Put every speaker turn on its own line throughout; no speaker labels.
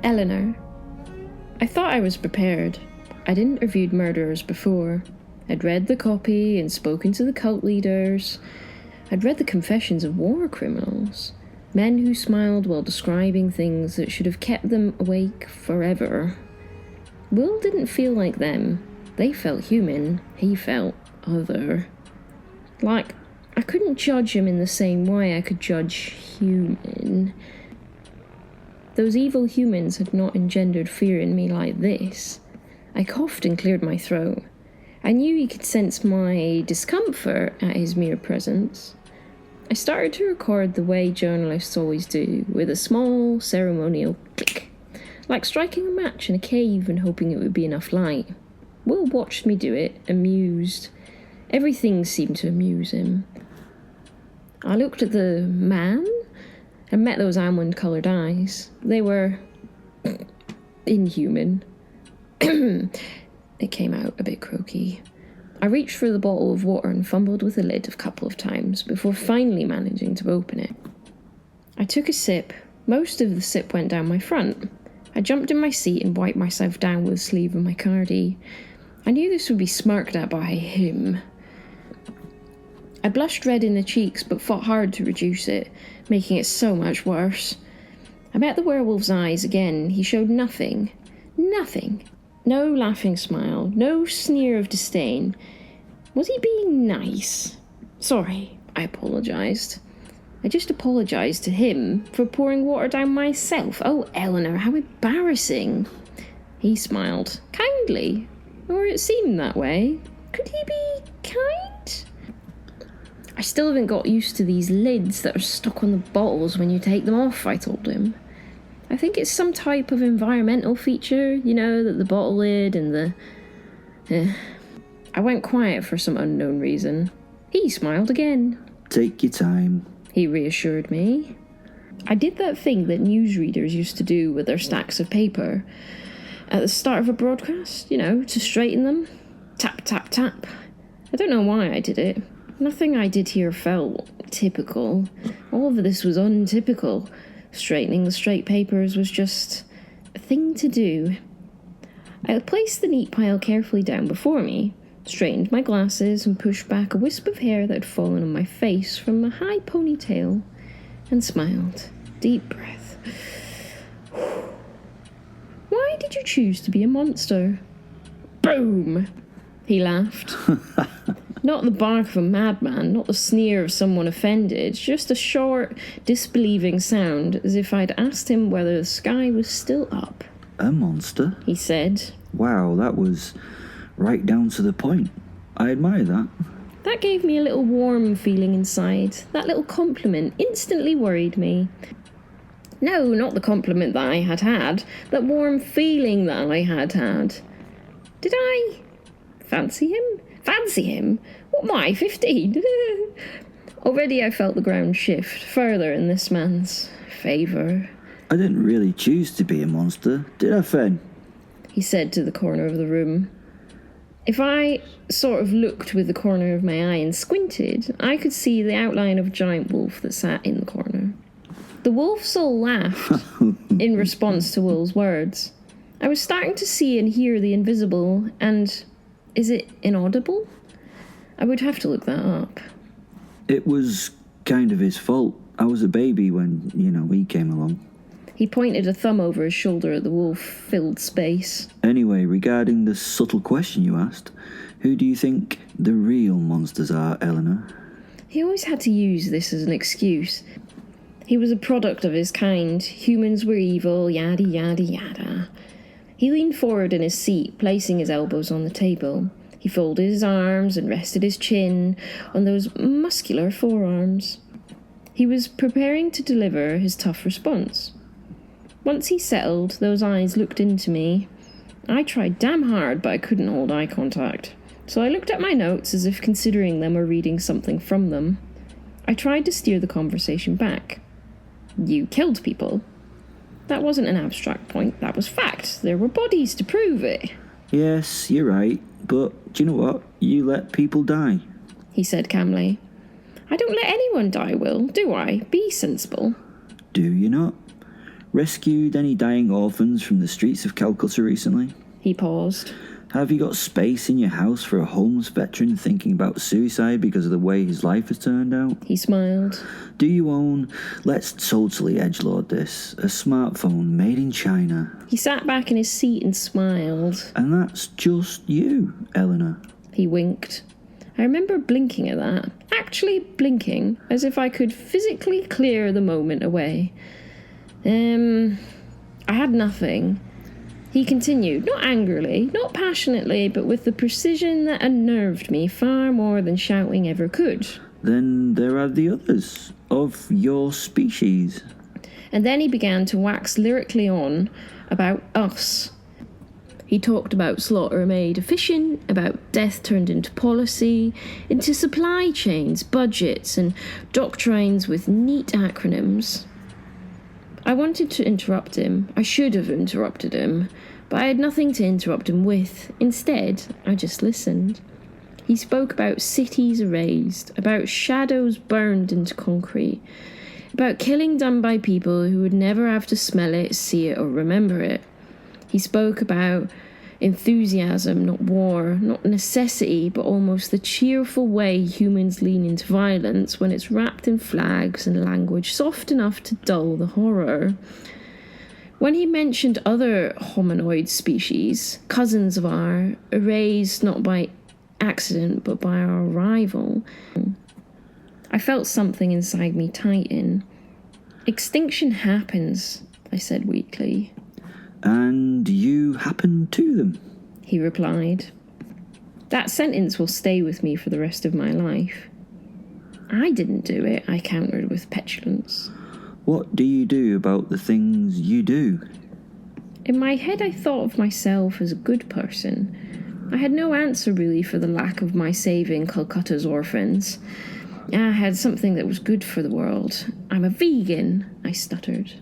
Eleanor. I thought I was prepared. I'd interviewed murderers before. I'd read the copy and spoken to the cult leaders. I'd read the confessions of war criminals. Men who smiled while describing things that should have kept them awake forever. Will didn't feel like them. They felt human. He felt other. Like, I couldn't judge him in the same way I could judge human. Those evil humans had not engendered fear in me like this. I coughed and cleared my throat. I knew he could sense my discomfort at his mere presence. I started to record the way journalists always do, with a small, ceremonial click, like striking a match in a cave and hoping it would be enough light. Will watched me do it, amused. Everything seemed to amuse him. I looked at the man and met those almond-coloured eyes. They were inhuman. It came out a bit croaky. I reached for the bottle of water and fumbled with the lid a couple of times before finally managing to open it. I took a sip. Most of the sip went down my front. I jumped in my seat and wiped myself down with the sleeve of my cardie. I knew this would be smirked at by him. I blushed red in the cheeks but fought hard to reduce it, making it so much worse. I met the werewolf's eyes again. He showed nothing. Nothing. No laughing smile, no sneer of disdain. Was he being nice? Sorry, I apologised. I just apologised to him for pouring water down myself. Oh, Eleanor, how embarrassing. He smiled. Kindly. Or it seemed that way. Could he be kind? I still haven't got used to these lids that are stuck on the bottles when you take them off, I told him. I think it's some type of environmental feature, you know, that the bottle lid and the... I went quiet for some unknown reason. He smiled again.
Take your time,
he reassured me. I did that thing that newsreaders used to do with their stacks of paper at the start of a broadcast, you know, to straighten them. Tap, tap, tap. I don't know why I did it. Nothing I did here felt typical. All of this was untypical. Straightening the straight papers was just a thing to do. I placed the neat pile carefully down before me, straightened my glasses and pushed back a wisp of hair that had fallen on my face from a high ponytail, and smiled. Deep breath. Why did you choose to be a monster? Boom! He laughed. Not the bark of a madman, not the sneer of someone offended, just a short, disbelieving sound, as if I'd asked him whether the sky was still up.
A monster?
He said.
Wow, that was right down to the point. I admire that.
That gave me a little warm feeling inside. That little compliment instantly worried me. No, not the compliment that I had had. That warm feeling that I had had. Did I fancy him? Fancy him? What am I, 15? Already I felt the ground shift further in this man's favour.
I didn't really choose to be a monster, did I, Fen?
He said to the corner of the room. If I sort of looked with the corner of my eye and squinted, I could see the outline of a giant wolf that sat in the corner. The wolves all laughed in response to Will's words. I was starting to see and hear the invisible, and... is it inaudible? I would have to look that up.
It was kind of his fault. I was a baby when, he came along.
He pointed a thumb over his shoulder at the wolf-filled space.
Anyway, regarding the subtle question you asked, who do you think the real monsters are, Eleanor?
He always had to use this as an excuse. He was a product of his kind. Humans were evil, yada yada yada. He leaned forward in his seat, placing his elbows on the table. He folded his arms and rested his chin on those muscular forearms. He was preparing to deliver his tough response. Once he settled, those eyes looked into me. I tried damn hard, but I couldn't hold eye contact. So I looked at my notes as if considering them or reading something from them. I tried to steer the conversation back. You killed people. That wasn't an abstract point, that was fact. There were bodies to prove it.
Yes, you're right, but do you know what? You let people die.
He said calmly. I don't let anyone die, Will, do I? Be sensible.
Do you not? Rescued any dying orphans from the streets of Calcutta recently?
He paused.
Have you got space in your house for a homeless veteran thinking about suicide because of the way his life has turned out?
He smiled.
Do you own, let's totally edgelord this, a smartphone made in China?
He sat back in his seat and smiled.
And that's just you, Eleanor.
He winked. I remember blinking at that. Actually blinking, as if I could physically clear the moment away. I had nothing. He continued, not angrily, not passionately, but with the precision that unnerved me far more than shouting ever could.
Then there are the others, of your species.
And then he began to wax lyrically on about us. He talked about slaughter made efficient, about death turned into policy, into supply chains, budgets, and doctrines with neat acronyms. I wanted to interrupt him. I should have interrupted him, but I had nothing to interrupt him with. Instead, I just listened. He spoke about cities erased, about shadows burned into concrete, about killing done by people who would never have to smell it, see it, or remember it. He spoke about enthusiasm, not war, not necessity, but almost the cheerful way humans lean into violence when it's wrapped in flags and language soft enough to dull the horror. When he mentioned other hominoid species, cousins of ours, erased not by accident but by our arrival, I felt something inside me tighten. Extinction happens, I said weakly.
And you happened to them?
He replied. That sentence will stay with me for the rest of my life. I didn't do it, I countered with petulance.
What do you do about the things you do?
In my head I thought of myself as a good person. I had no answer really for the lack of my saving Calcutta's orphans. I had something that was good for the world. I'm a vegan, I stuttered.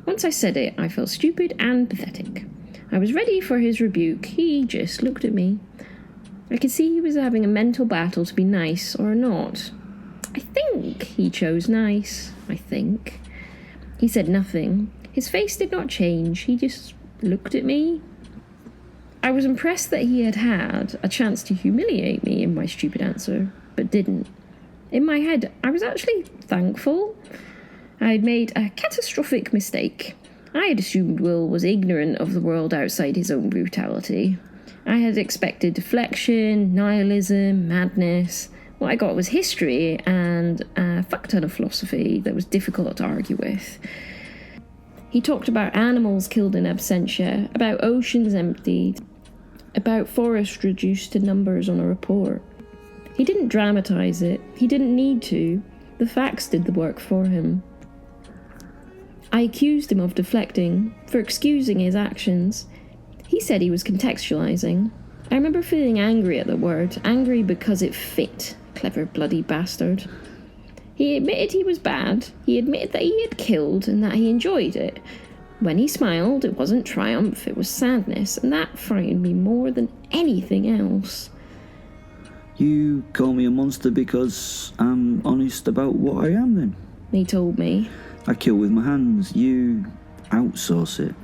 Once I said it, I felt stupid and pathetic. I was ready for his rebuke. He just looked at me. I could see he was having a mental battle to be nice or not. I think he chose nice. I think. He said nothing. His face did not change. He just looked at me. I was impressed that he had a chance to humiliate me in my stupid answer, but didn't. In my head, I was actually thankful. I had made a catastrophic mistake. I had assumed Will was ignorant of the world outside his own brutality. I had expected deflection, nihilism, madness. What I got was history and a fuck ton of philosophy that was difficult to argue with. He talked about animals killed in absentia, about oceans emptied, about forests reduced to numbers on a report. He didn't dramatise it. He didn't need to. The facts did the work for him. I accused him of deflecting, for excusing his actions. He said he was contextualising. I remember feeling angry at the word, angry because it fit, clever bloody bastard. He admitted he was bad, he admitted that he had killed and that he enjoyed it. When he smiled, it wasn't triumph, it was sadness, and that frightened me more than anything else.
You call me a monster because I'm honest about what I am then?
He told me.
I kill with my hands, you outsource it.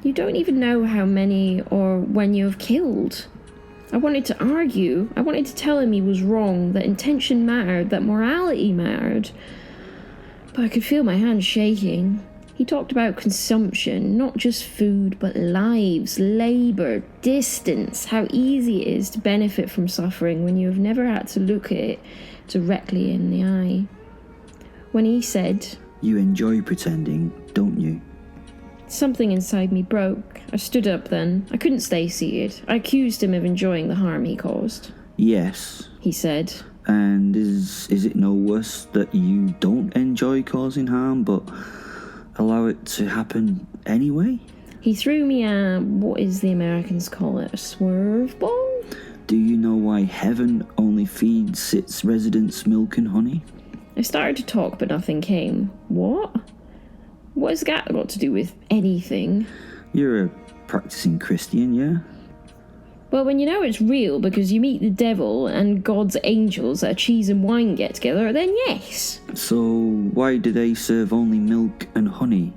You don't even know how many or when you have killed. I wanted to argue. I wanted to tell him he was wrong, that intention mattered, that morality mattered. But I could feel my hands shaking. He talked about consumption, not just food, but lives, labour, distance, how easy it is to benefit from suffering when you have never had to look at it directly in the eye. When he said,
You enjoy pretending, don't you?
Something inside me broke. I stood up then. I couldn't stay seated. I accused him of enjoying the harm he caused.
Yes,
He said.
And is it no worse that you don't enjoy causing harm, but allow it to happen anyway?
He threw me a, what is the Americans call it, a swerve ball?
Do you know why heaven only feeds its residents milk and honey?
I started to talk, but nothing came. What? What has that got to do with anything?
You're a practicing Christian, yeah?
Well, when you know it's real because you meet the devil and God's angels at a cheese and wine get-together, then yes.
So why do they serve only milk and honey?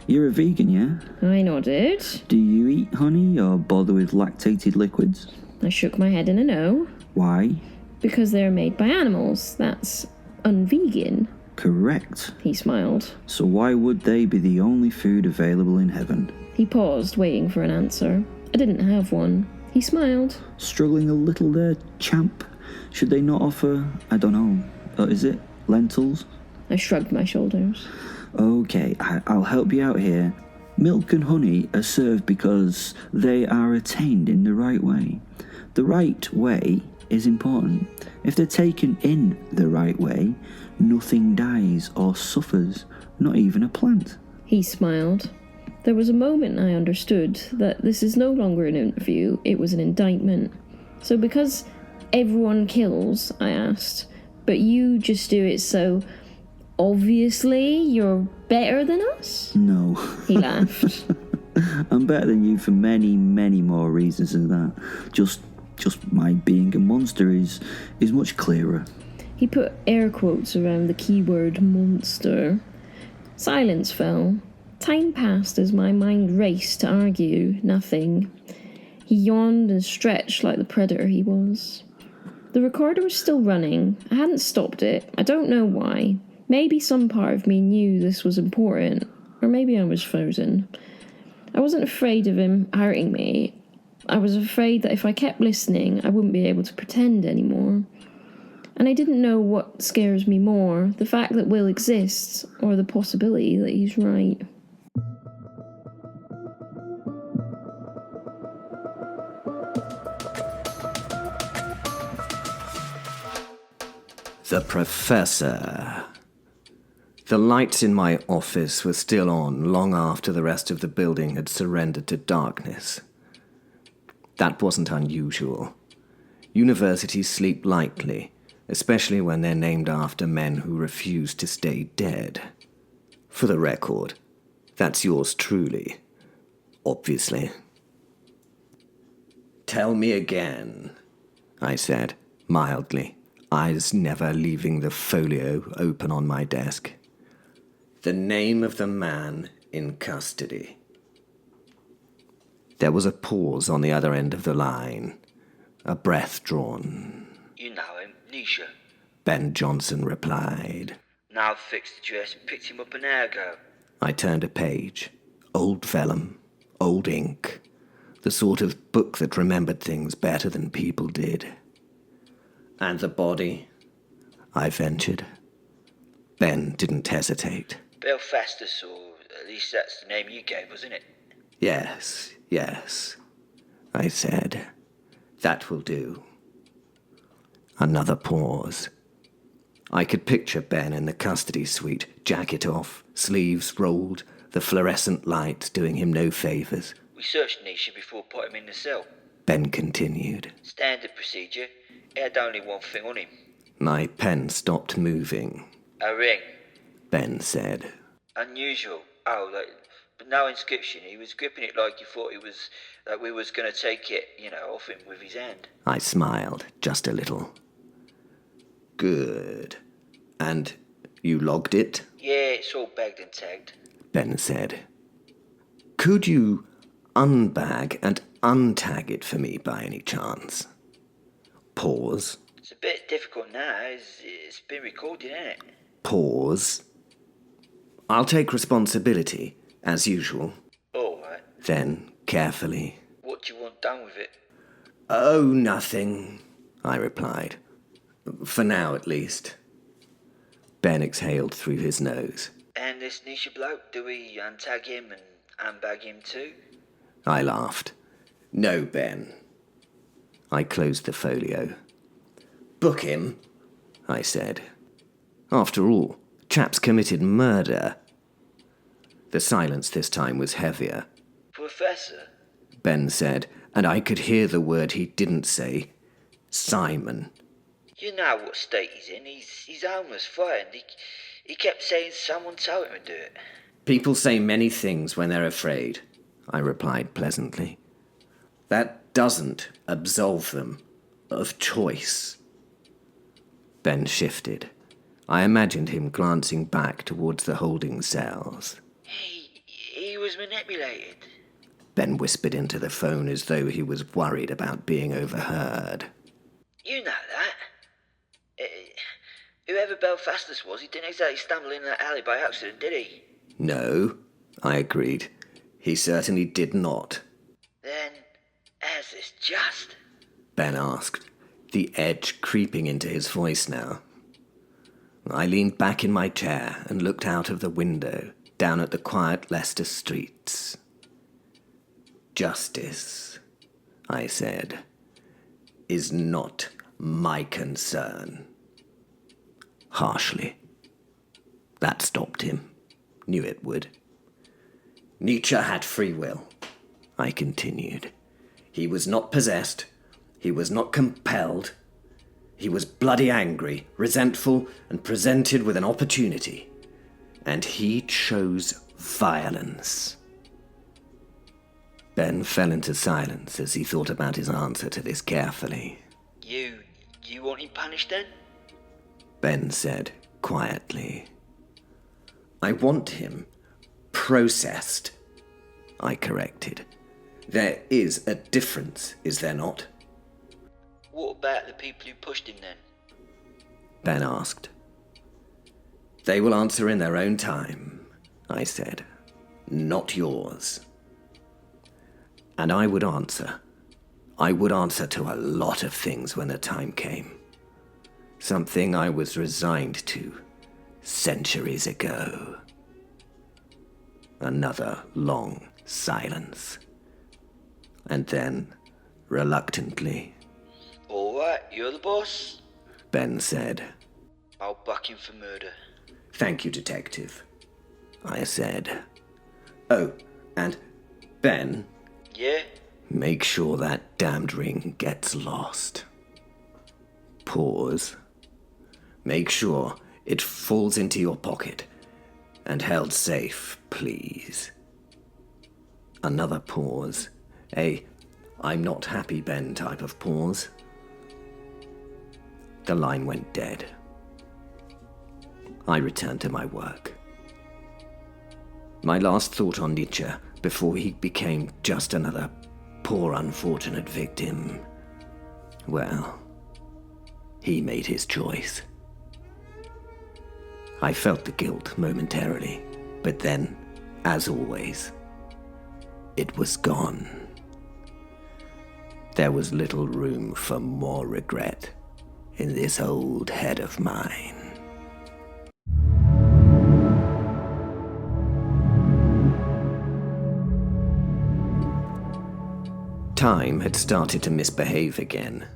You're a vegan, yeah?
I nodded.
Do you eat honey or bother with lactated liquids?
I shook my head in a no.
Why?
Because they're made by animals. That's unvegan.
Correct.
He smiled.
So why would they be the only food available in heaven?
He paused, waiting for an answer. I didn't have one. He smiled.
Struggling a little there, champ? Should they not offer, I don't know, is it lentils?
I shrugged my shoulders.
Okay, I'll help you out here. Milk and honey are served because they are attained in the right way. The right way is important. If they're taken in the right way, nothing dies or suffers, not even a plant.
He smiled. There was a moment I understood that this is no longer an interview, it was an indictment. So because everyone kills, I asked, but you just do it so obviously you're better than us?
No.
He laughed.
I'm better than you for many, many more reasons than that. Just my being a monster is much clearer.
He put air quotes around the keyword monster. Silence fell. Time passed as my mind raced to argue nothing. He yawned and stretched like the predator he was. The recorder was still running. I hadn't stopped it. I don't know why. Maybe some part of me knew this was important, or maybe I was frozen. I wasn't afraid of him hurting me. I was afraid that if I kept listening, I wouldn't be able to pretend anymore. And I didn't know what scares me more, the fact that Will exists, or the possibility that he's right.
The Professor. The lights in my office were still on long after the rest of the building had surrendered to darkness. That wasn't unusual. Universities sleep lightly, especially when they're named after men who refuse to stay dead. For the record, that's yours truly, obviously. "Tell me again," I said, mildly, eyes never leaving the folio open on my desk. "The name of the man in custody." There was a pause on the other end of the line, a breath drawn.
"You know him, Nicha,"
Ben Johnson replied.
"Now I've fixed the dress, picked him up an hour ago."
I turned a page. Old vellum, old ink, the sort of book that remembered things better than people did. "And the body?" I ventured. Ben didn't hesitate.
Belfastus, or at least that's the name you gave, wasn't it?
Yes, I said. "That will do." Another pause. I could picture Ben in the custody suite, jacket off, sleeves rolled, the fluorescent light doing him no favours.
"We searched Nicha before putting him in the cell.
Ben continued.
Standard procedure. He had only one thing on him.
My pen stopped moving.
A ring.
Ben said.
Unusual. But no inscription. He was gripping it like you thought we was going to take it, off him with his hand."
I smiled, just a little. "Good. And you logged it?"
"Yeah, it's all bagged and tagged."
Ben said. "Could you unbag and untag it for me by any chance?" Pause.
"It's a bit difficult now. It's been recorded, ain't it?"
Pause. "I'll take responsibility, as usual."
"All right.
Then, carefully.
What do you want done with it?"
"Oh, nothing," I replied. "For now, at least." Ben exhaled through his nose.
"And this Nicha bloke, do we untag him and unbag him too?"
I laughed. "No, Ben." I closed the folio. "Book him," I said. After all, chap's committed murder. The silence this time was heavier.
"Professor?"
Ben said, and I could hear the word he didn't say. Simon.
"You know what state he's in. He's homeless, frightened. He kept saying someone told him to do it."
"People say many things when they're afraid," I replied pleasantly. "That doesn't absolve them of choice. Ben shifted. I imagined him glancing back towards the holding cells.
He was manipulated.
Ben whispered into the phone as though he was worried about being overheard.
You know that. Whoever Belfastus was, he didn't exactly stumble in that alley by accident, did he?
No, I agreed. He certainly did not.
Then, is this just?
Ben asked, the edge creeping into his voice now. I leaned back in my chair and looked out of the window, down at the quiet Leicester streets. Justice, I said, is not my concern. Harshly. That stopped him. Knew it would. Nicha had free will, I continued. He was not possessed. He was not compelled. He was bloody angry, resentful, and presented with an opportunity. And he chose violence. Ben fell into silence as he thought about his answer to this carefully.
You want him punished then?
Ben said quietly. I want him processed, I corrected. There is a difference, is there not?
What about the people who pushed him then?
Ben asked. They will answer in their own time, I said. Not yours. And I would answer. I would answer to a lot of things when the time came. Something I was resigned to centuries ago. Another long silence. And then, reluctantly,
All right, you're the boss.
Ben said.
I'll buck him for murder.
Thank you, Detective, I said. Oh, and Ben,
Yeah?
make sure that damned ring gets lost. Pause. Make sure it falls into your pocket and held safe, please. Another pause. A I'm not happy, Ben type of pause. The line went dead. I returned to my work. My last thought on Nicha before he became just another poor unfortunate victim. Well, he made his choice. I felt the guilt momentarily, but then, as always, it was gone. There was little room for more regret in this old head of mine. Time had started to misbehave again.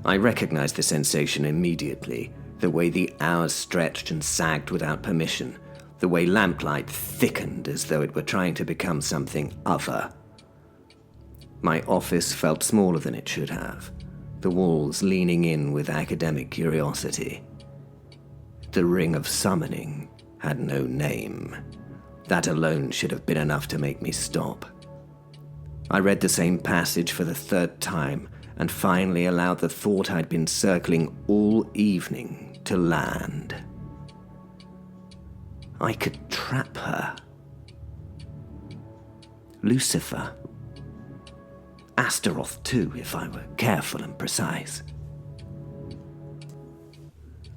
I recognized the sensation immediately, the way the hours stretched and sagged without permission, the way lamplight thickened as though it were trying to become something other. My office felt smaller than it should have, the walls leaning in with academic curiosity. The ring of summoning had no name. That alone should have been enough to make me stop. I read the same passage for the third time and finally allowed the thought I'd been circling all evening to land. I could trap her. Lucifer. Astaroth too, if I were careful and precise.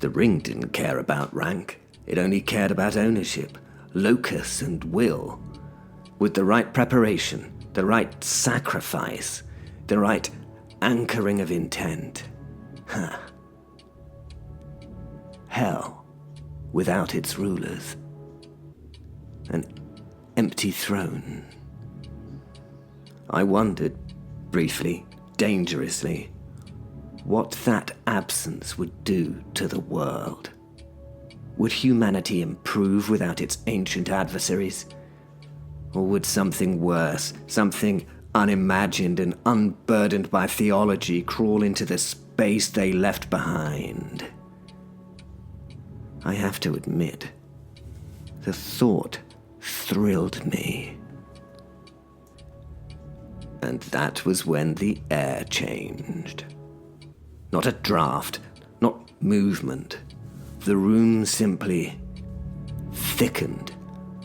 The ring didn't care about rank. It only cared about ownership, locus and will. With the right preparation, the right sacrifice, the right anchoring of intent. Hell, without its rulers. An empty throne. I wondered, briefly, dangerously, what that absence would do to the world. Would humanity improve without its ancient adversaries? Or would something worse, something unimagined and unburdened by theology, crawl into the space they left behind? I have to admit, the thought thrilled me. And that was when the air changed. Not a draft, not movement. The room simply thickened,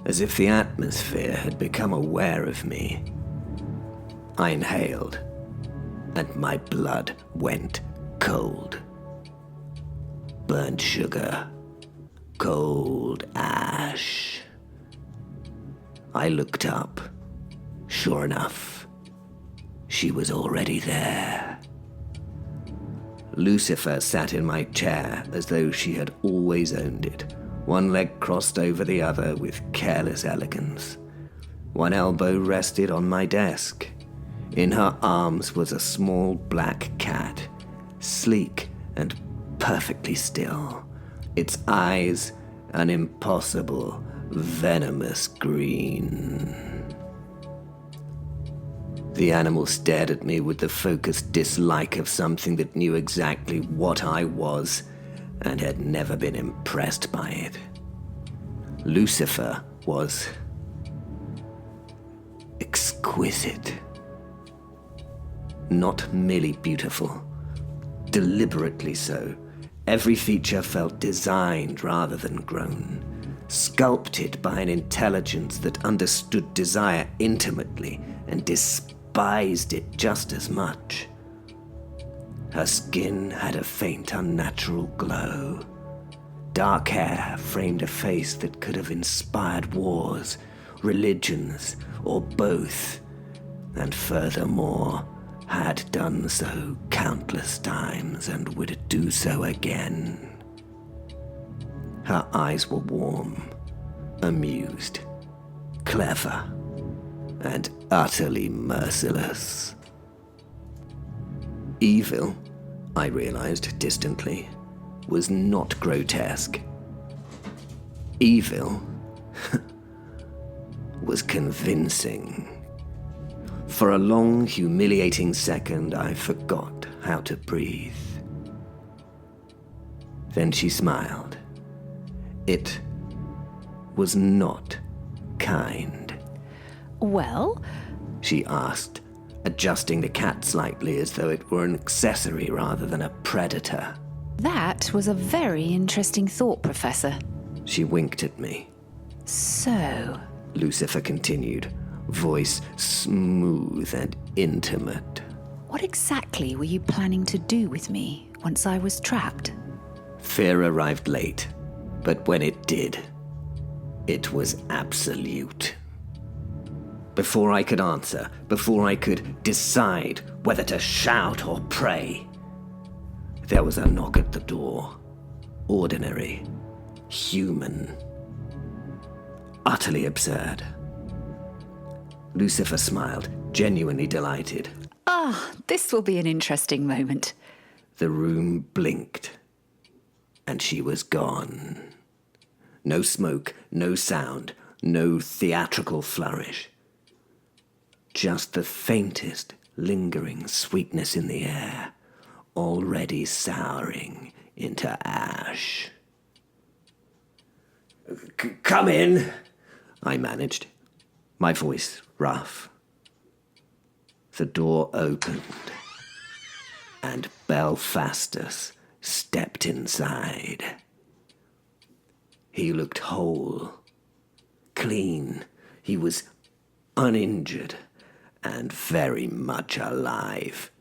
as if the atmosphere had become aware of me. I inhaled, and my blood went cold. Burnt sugar, cold ash. I looked up. Sure enough, she was already there. Lucifer sat in my chair as though she had always owned it, one leg crossed over the other with careless elegance. One elbow rested on my desk. In her arms was a small black cat, sleek and perfectly still, its eyes an impossible, venomous green. The animal stared at me with the focused dislike of something that knew exactly what I was and had never been impressed by it. Lucifer was exquisite. Not merely beautiful, deliberately so. Every feature felt designed rather than grown, sculpted by an intelligence that understood desire intimately and despised it just as much. Her skin had a faint, unnatural glow. Dark hair framed a face that could have inspired wars, religions, or both, and furthermore, had done so countless times and would do so again. Her eyes were warm, amused, clever, and utterly merciless. Evil, I realized distantly, was not grotesque. Evil was convincing. For a long, humiliating second, I forgot how to breathe. Then she smiled. It was not kind.
Well?
She asked, adjusting the cat slightly as though it were an accessory rather than a predator.
That was a very interesting thought, Professor.
She winked at me.
So,
Lucifer continued, voice smooth and intimate.
what exactly were you planning to do with me once I was trapped?
Fear arrived late, but when it did, it was absolute. Before I could answer, before I could decide whether to shout or pray, there was a knock at the door. Ordinary, human, utterly absurd. Lucifer smiled, genuinely delighted.
Ah, this will be an interesting moment.
The room blinked, and she was gone. No smoke, no sound, no theatrical flourish. Just the faintest, lingering sweetness in the air, already souring into ash. Come in, I managed, my voice rough. The door opened, and Belfastus stepped inside. He looked whole, clean. He was uninjured and very much alive.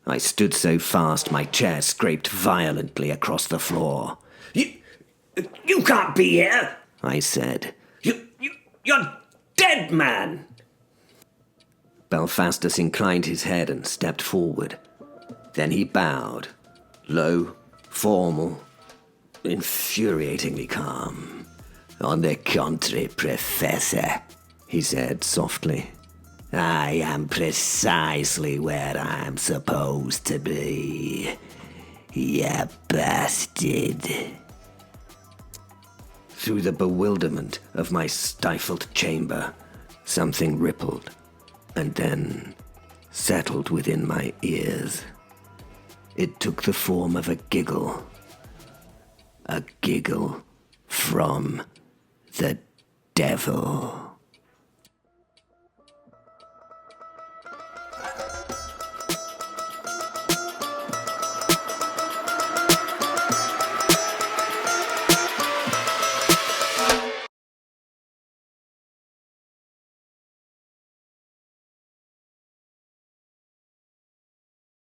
I stood so fast my chair scraped violently across the floor. You can't be here, I said. You're dead, man! Belfastus inclined his head and stepped forward. Then he bowed, low, formal, infuriatingly calm. On the contrary, Professor, he said softly. I am precisely where I am supposed to be. You bastard. Through the bewilderment of my stifled chamber, something rippled and then settled within my ears. It took the form of a giggle. A giggle from the devil.